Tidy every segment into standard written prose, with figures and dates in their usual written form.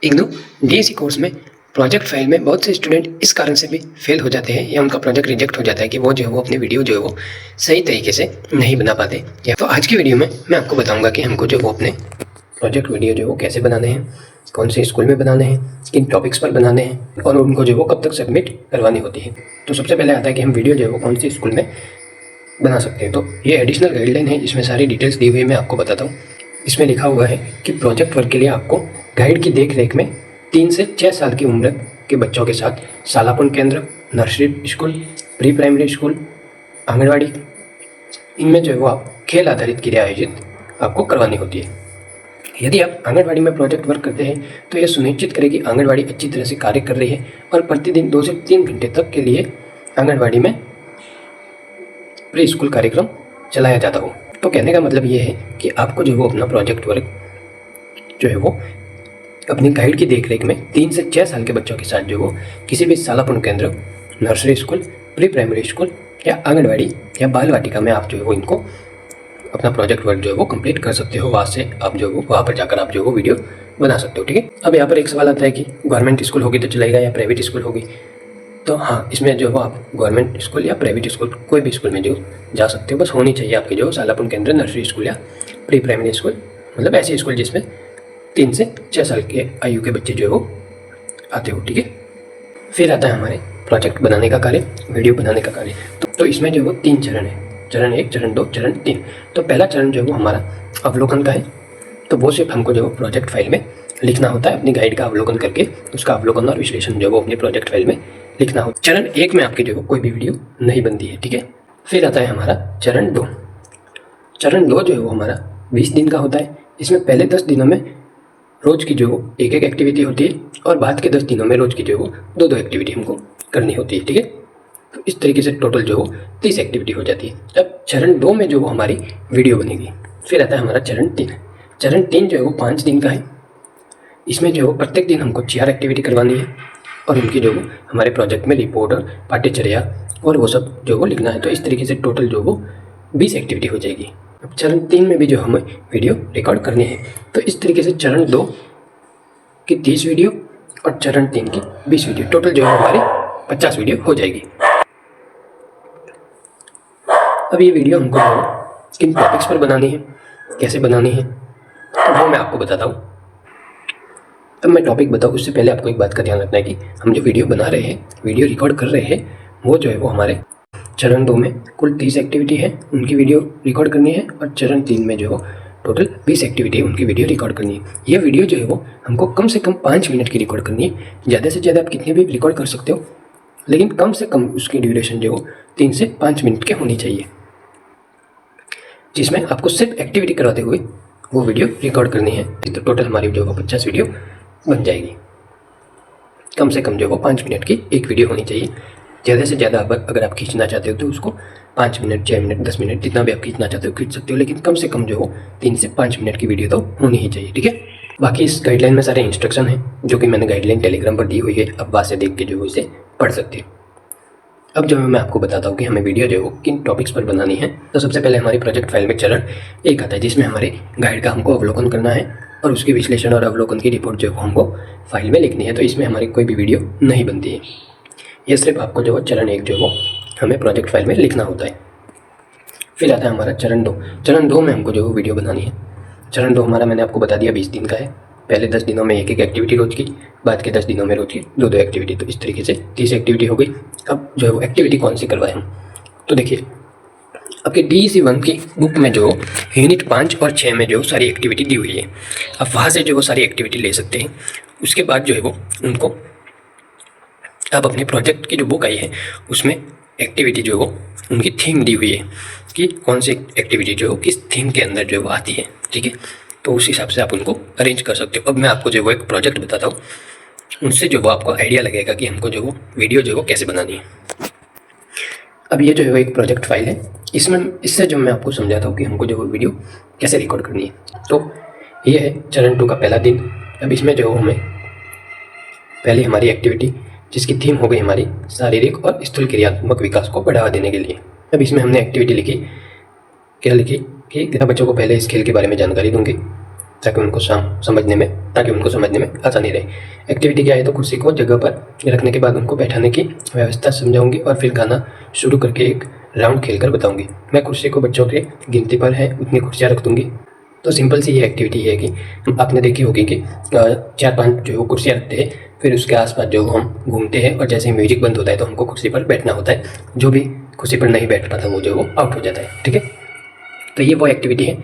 IGNOU DSC course में project file में बहुत से स्टूडेंट इस कारण से भी फेल हो जाते हैं या उनका प्रोजेक्ट रिजेक्ट हो जाता है कि वो जो है वो अपनी वीडियो जो है वो सही तरीके से नहीं बना पाते। या तो आज की वीडियो में मैं आपको बताऊंगा कि हमको जो वो अपने प्रोजेक्ट वीडियो जो वो कैसे बनाने हैं, कौन से स्कूल में बनाने हैं, किन टॉपिक्स पर बनाने हैं और उनको जो वो कब तक सबमिट करवानी होती है। तो सबसे पहले आता है कि हम वीडियो जो है वो कौन सी स्कूल में बना सकते हैं। तो ये एडिशनल गाइडलाइन है, इसमें सारी डिटेल्स दी हुई है, मैं आपको बताता हूँ। इसमें लिखा हुआ है कि प्रोजेक्ट वर्क के लिए आपको गाइड की देख रेख में 3 से 6 साल की उम्र के बच्चों के साथ सालापन केंद्र, nursery school, pre primary school, anganwadi, इनमें जो है वो आप खेल आधारित क्रिया आयोजित आपको करवानी होती है। यदि आप आंगनवाड़ी में प्रोजेक्ट वर्क करते हैं तो यह सुनिश्चित करें कि आंगनवाड़ी अच्छी तरह से कार्य कर रही है और प्रतिदिन 2 से 3 घंटे तक के लिए आंगनवाड़ी में प्री स्कूल कार्यक्रम चलाया जाता हो। तो कहने का मतलब ये है कि आपको जो वो अपना प्रोजेक्ट वर्क जो है वो अपनी गाइड की देखरेख में 3 से 6 साल के बच्चों के साथ जो वो किसी भी सालापन केंद्र, nursery school, pre primary school या आंगनवाड़ी या बाल वाटिका में आप जो है वो इनको अपना प्रोजेक्ट वर्क जो है वो कंप्लीट कर सकते हो। वहाँ से आप जो वो वहाँ पर जाकर आप जो वो वीडियो बना सकते हो। ठीक है। अब यहाँ पर एक सवाल आता है कि गवर्नमेंट स्कूल होगी तो चलेगा या प्राइवेट स्कूल होगी। तो हाँ, इसमें जो वो आप गवर्नमेंट स्कूल या प्राइवेट स्कूल कोई भी स्कूल में जो जा सकते हो, बस होनी चाहिए आपके जो सालापन केंद्र, नर्सरी स्कूल या प्री प्राइमरी स्कूल, मतलब ऐसे स्कूल जिसमें 3 से 6 साल के आयु के बच्चे जो है वो आते हो। ठीक है। फिर आता है हमारे प्रोजेक्ट बनाने का कार्य, वीडियो बनाने का कार्य। तो इसमें जो वो 3 चरण है, चरण 1, चरण 2, चरण 3। तो पहला चरण जो है वो हमारा अवलोकन का है। तो वो सिर्फ हमको जो वो प्रोजेक्ट फाइल में लिखना होता है, अपनी गाइड का अवलोकन करके उसका अवलोकन और विश्लेषण जो वो अपने प्रोजेक्ट फाइल में लिखना हो। चरण 1 में आपकी जो है कोई भी वीडियो नहीं बनती है। ठीक है। फिर आता है हमारा चरण 2। चरण 2 जो है वो हमारा 20 दिन का होता है। इसमें पहले 10 दिनों में रोज की जो एक एक्टिविटी होती है और बाद के 10 दिनों में रोज की जो वो 2 एक्टिविटी हमको करनी होती है। ठीक है। तो इस तरीके से टोटल जो हो 30 एक्टिविटी हो जाती है। अब चरण 2 में जो वो हमारी वीडियो बनेगी। फिर आता है हमारा चरण 3। चरण 3 जो है वो 5 दिन का है। इसमें जो है प्रत्येक दिन हमको 4 एक्टिविटी करवानी है और उनकी जो वो हमारे प्रोजेक्ट में रिपोर्ट और पाठ्यचर्या और वो सब जो वो लिखना है। तो इस तरीके से टोटल जो वो 20 एक्टिविटी हो जाएगी। अब चरण 3 में भी जो हमें वीडियो रिकॉर्ड करनी है। तो इस तरीके से चरण 2 की 30 वीडियो और चरण 3 की 20 वीडियो, टोटल जो है हमारी 50 वीडियो हो जाएगी। अब ये वीडियो हमको किन टॉपिक्स पर बनानी है, कैसे बनानी है, तो वो मैं आपको बताता हूँ। अब मैं टॉपिक बताऊँ उससे पहले आपको एक बात का ध्यान रखना है कि हम जो वीडियो बना रहे हैं, वीडियो रिकॉर्ड कर रहे हैं, वो जो है वो हमारे चरण 2 में कुल 30 एक्टिविटी है, उनकी वीडियो रिकॉर्ड करनी है और चरण 3 में जो टोटल 20 एक्टिविटी है, उनकी वीडियो रिकॉर्ड करनी है। ये वीडियो जो है वो हमको कम से कम 5 मिनट की रिकॉर्ड करनी है। ज़्यादा से ज़्यादा आप कितने भी रिकॉर्ड कर सकते हो, लेकिन कम से कम उसकी ड्यूरेशन जो 3 से 5 मिनट की होनी चाहिए, जिसमें आपको सिर्फ एक्टिविटी करवाते हुए वो वीडियो रिकॉर्ड करनी है। तो टोटल हमारी जो 50 वीडियो बन जाएगी। कम से कम जो वो 5 मिनट की एक वीडियो होनी चाहिए। ज़्यादा से ज़्यादा अगर आप खींचना चाहते हो तो उसको 5 मिनट, 6 मिनट, 10 मिनट, जितना भी आप खींचना चाहते हो खींच सकते हो, लेकिन कम से कम जो हो 3 से 5 मिनट की वीडियो तो होनी ही चाहिए। ठीक है। बाकी इस गाइडलाइन में सारे इंस्ट्रक्शन हैं जो कि मैंने गाइडलाइन टेलीग्राम पर दी हुई है, अब वहाँ से देख के जो है इसे पढ़ सकते हो। अब जो मैं आपको बताता हूँ कि हमें वीडियो जो है किन टॉपिक्स पर बनानी है। तो सबसे पहले हमारी प्रोजेक्ट फाइल में चरण 1 आता है, जिसमें हमारे गाइड का हमको अवलोकन करना है और उसके विश्लेषण और अवलोकन की रिपोर्ट जो हमको फाइल में लिखनी है। तो इसमें हमारी कोई भी वीडियो नहीं बनती है, ये सिर्फ आपको जो चरण 1 जो वो हमें प्रोजेक्ट फाइल में लिखना होता है। फिर आता है हमारा चरण 2। चरण 2 में हमको जो वीडियो बनानी है। चरण 2 हमारा मैंने आपको बता दिया 20 दिन का है। पहले 10 दिनों में एक एक्टिविटी रोज की, बाद के 10 दिनों में रोज की 2 एक्टिविटी। तो इस तरीके से 30 एक्टिविटी हो गई। अब जो है वो एक्टिविटी कौन सी करवाएं हम, तो देखिए आपके DEC 1 की बुक में जो यूनिट 5 और 6 में जो सारी एक्टिविटी दी हुई है, आप वहाँ से जो वो सारी एक्टिविटी ले सकते हैं। उसके बाद जो है वो उनको आप अपने प्रोजेक्ट की जो बुक आई है उसमें एक्टिविटी जो वो उनकी थीम दी हुई है कि कौन सी एक्टिविटी जो किस थीम के अंदर जो वो आती है। ठीक है। तो उस हिसाब से आप उनको अरेंज कर सकते हो। अब मैं आपको जो वो एक प्रोजेक्ट बताता हूँ, उनसे जो वो आपको आइडिया लगेगा कि हमको जो वो वीडियो जो वो कैसे बनानी है। अब ये जो है वो एक प्रोजेक्ट फाइल है, इससे जो मैं आपको समझाता हूँ कि हमको जो वो वीडियो कैसे रिकॉर्ड करनी है। तो ये है चरण 2 का पहला दिन। अब इसमें जो हमें पहले हमारी एक्टिविटी जिसकी थीम हो गई हमारी शारीरिक और स्थूल क्रियात्मक विकास को बढ़ावा देने के लिए। अब इसमें हमने एक्टिविटी लिखी, क्या लिखी कि बच्चों को पहले इस खेल के बारे में जानकारी दूंगी, ताकि उनको समझने में आसानी रहे। एक्टिविटी क्या है, तो कुर्सी को जगह पर रखने के बाद उनको बैठाने की व्यवस्था समझाऊंगी और फिर गाना शुरू करके एक राउंड खेलकर बताऊंगी। मैं कुर्सी को बच्चों के गिनती पर है उतनी कुर्सियाँ रख दूंगी। तो सिंपल सी ये एक्टिविटी है कि आपने देखी होगी कि 4-5 जो कुर्सियाँ रखते हैं, फिर उसके आसपास जो हम घूमते हैं और जैसे ही म्यूजिक बंद होता है तो हमको कुर्सी पर बैठना होता है। जो भी कुर्सी पर नहीं बैठ पाता वो जो वो आउट हो जाता है। ठीक है, तो ये वो एक्टिविटी है।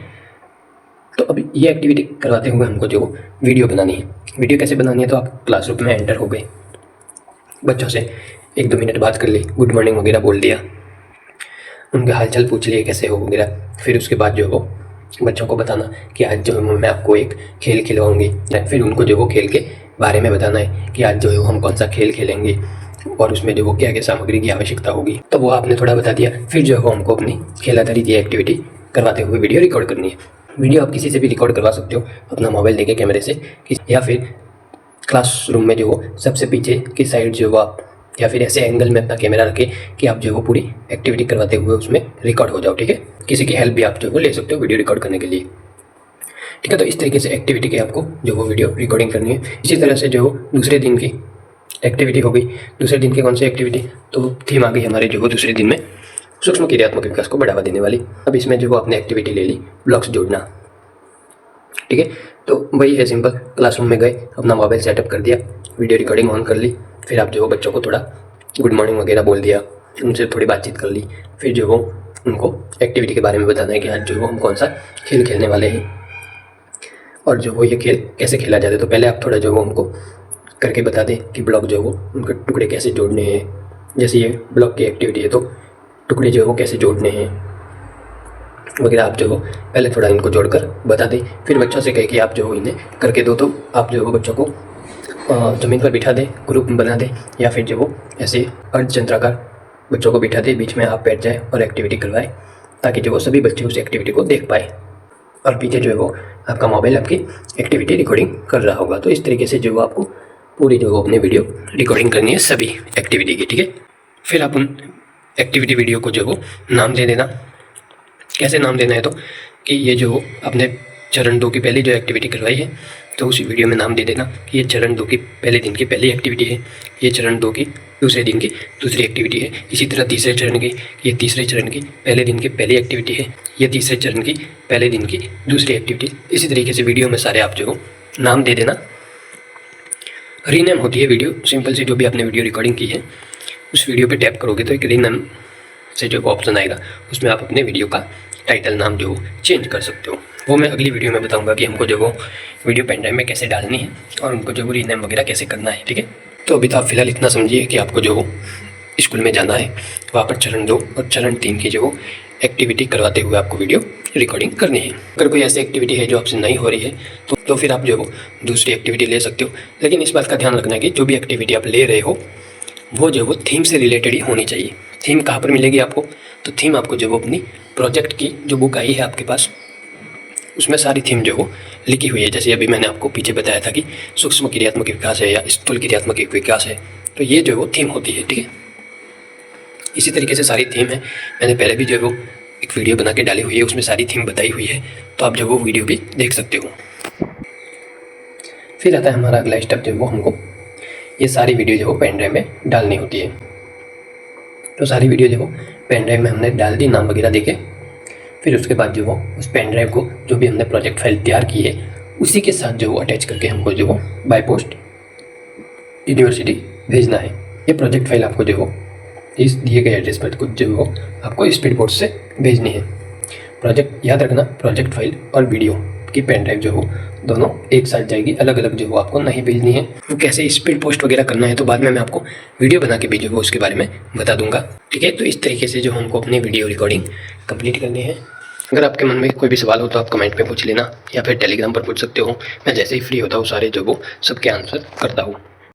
तो अब ये एक्टिविटी करवाते हुए हमको जो वीडियो बनानी है। वीडियो कैसे बनानी है, तो आप क्लासरूम में एंटर हो गए, बच्चों से 1-2 मिनट बात कर ली, गुड मॉर्निंग वगैरह बोल दिया, उनके हालचाल पूछ लिए कैसे हो वगैरह। फिर उसके बाद जो वो बच्चों को बताना कि आज जो मैं आपको एक खेल खिलवाऊंगी। फिर उनको जो वो खेल के बारे में बताना है कि आज जो है हम कौन सा खेल खेलेंगे और उसमें जो वो क्या क्या सामग्री की आवश्यकता होगी। तो वो आपने थोड़ा बता दिया। फिर जो है वो हमको अपनी खेलाधारी ये एक्टिविटी करवाते हुए वीडियो रिकॉर्ड करनी है। वीडियो आप किसी से भी रिकॉर्ड करवा सकते हो, अपना मोबाइल लेके कैमरे से, या फिर क्लासरूम में जो वो सबसे पीछे की साइड जो वो आप, या फिर ऐसे एंगल में अपना कैमरा रखें कि आप जो वो पूरी एक्टिविटी करवाते हुए उसमें रिकॉर्ड हो जाओ। ठीक है, किसी की हेल्प भी आप जो वो ले सकते हो वीडियो रिकॉर्ड करने के लिए। ठीक है, तो इस तरीके से एक्टिविटी की आपको जो वो वीडियो रिकॉर्डिंग करनी है। इसी तरह से जो दूसरे दिन की एक्टिविटी हो गई। दूसरे दिन की कौन सी एक्टिविटी, तो थीम आ गई हमारे जो वो दूसरे दिन में सूक्ष्म क्रियात्मक विकास को बढ़ावा देने वाली। अब इसमें जो वो आपने एक्टिविटी ले ली ब्लॉक्स जोड़ना। ठीक है, तो वही है सिंपल, क्लासरूम में गए, अपना मोबाइल सेटअप कर दिया, वीडियो रिकॉर्डिंग ऑन कर ली, फिर आप जो वो बच्चों को थोड़ा गुड मॉर्निंग वगैरह बोल दिया, उनसे थोड़ी बातचीत कर ली। फिर जो वो उनको एक्टिविटी के बारे में बताना है कि आज जो वो हम कौन सा खेल खेलने वाले हैं और जो वो ये खेल कैसे खेला जाता है। तो पहले आप थोड़ा जो वो उनको करके बता दें कि ब्लॉक जो वो उनके टुकड़े कैसे जोड़ने हैं। जैसे ये ब्लॉक की एक्टिविटी है तो टुकड़े जो वो कैसे जोड़ने हैं वगैरह आप जो हो पहले थोड़ा इनको जोड़कर बता दें। फिर बच्चों से कहे कि आप जो हो इन्हें करके दो, तो आप जो हो बच्चों को ज़मीन पर बिठा दें, ग्रुप बना दें, या फिर जो वो ऐसे अर्धचंद्राकार बच्चों को बिठा दें, बीच में आप बैठ जाए और एक्टिविटी करवाएं, ताकि जो वो सभी बच्चे उस एक्टिविटी को देख पाए और पीछे जो है वो आपका मोबाइल आपकी एक्टिविटी रिकॉर्डिंग कर रहा होगा। तो इस तरीके से जो आपको पूरी जो अपनी वीडियो रिकॉर्डिंग करनी है सभी एक्टिविटी की। ठीक है, फिर आप उन एक्टिविटी वीडियो को जो वो नाम दे देना। कैसे नाम देना है, तो कि ये जो आपने चरण 2 की पहली जो एक्टिविटी करवाई है तो उस वीडियो में नाम दे देना कि ये चरण 2 की पहले दिन की पहली एक्टिविटी है, ये चरण 2 की दूसरे दिन की दूसरी एक्टिविटी है। इसी तरह तीसरे चरण की, ये तीसरे चरण की पहले दिन की पहली एक्टिविटी है, ये तीसरे चरण की पहले दिन की दूसरी एक्टिविटी। इसी तरीके से वीडियो में सारे आप जो नाम दे देना। रीनेम होती है वीडियो, सिंपल सी जो भी आपने वीडियो रिकॉर्डिंग की है उस वीडियो पे टैप करोगे तो एक रीनेम से जो ऑप्शन आएगा, उसमें आप अपने वीडियो का टाइटल नाम जो चेंज कर सकते हो। वो मैं अगली वीडियो में बताऊंगा कि हमको जो वो वीडियो पेन ड्राइव में कैसे डालनी है और उनको जो वो रीनेम वगैरह कैसे करना है। ठीक है, तो अभी तो आप फिलहाल इतना समझिए कि आपको जो वो स्कूल में जाना है, वहाँ पर चरण 2 और चरण 3 की जो एक्टिविटी करवाते हुए आपको वीडियो रिकॉर्डिंग करनी है। अगर कोई ऐसी एक्टिविटी है जो आपसे नहीं हो रही है तो फिर आप जो वो दूसरी एक्टिविटी ले सकते हो। लेकिन इस बात का ध्यान रखना है कि जो भी एक्टिविटी आप ले रहे हो वो जो वो थीम से रिलेटेड ही होनी चाहिए। थीम कहाँ पर मिलेगी आपको, तो थीम आपको जो वो अपनी प्रोजेक्ट की जो बुक आई है आपके पास, उसमें सारी थीम जो वो लिखी हुई है। जैसे अभी मैंने आपको पीछे बताया था कि सूक्ष्म क्रियात्मक विकास है या स्थूल क्रियात्मक विकास है, तो ये जो वो थीम होती है। ठीक है, इसी तरीके से सारी थीम है, मैंने पहले भी जो वो एक वीडियो बना के डाली हुई है, उसमें सारी थीम बताई हुई है, तो आप जो वो वीडियो भी देख सकते हो। फिर आता है हमारा अगला स्टेप, जो वो हमको ये सारी वीडियो जो वो पेन ड्राइव में डालनी होती है। तो सारी वीडियो जो वो पेन ड्राइव में हमने डाल दी नाम वगैरह देके। फिर उसके बाद जो वो उस पेन ड्राइव को जो भी हमने प्रोजेक्ट फाइल तैयार की है उसी के साथ जो वो अटैच करके हमको जो वो बाय पोस्ट यूनिवर्सिटी भेजना है। ये प्रोजेक्ट फाइल आपको जो वो इस दिए गए एड्रेस पर कुछ जो वो आपको स्पीड पोस्ट से भेजनी है। प्रोजेक्ट याद रखना, प्रोजेक्ट फाइल और वीडियो की पेन ड्राइव जो हो दोनों एक साथ जाएगी, अलग अलग जो वो आपको नहीं भेजनी है। वो कैसे स्पीड पोस्ट वगैरह करना है तो बाद में मैं आपको वीडियो बना के भी जो वो उसके बारे में बता दूंगा। ठीक है, तो इस तरीके से जो हमको अपनी वीडियो रिकॉर्डिंग कंप्लीट करनी है। अगर आपके मन में कोई भी सवाल हो तो आप कमेंट में पूछ लेना या फिर टेलीग्राम पर पूछ सकते हो। मैं जैसे ही फ्री होता हूँ सारे जो वो सबके आंसर करता हूँ।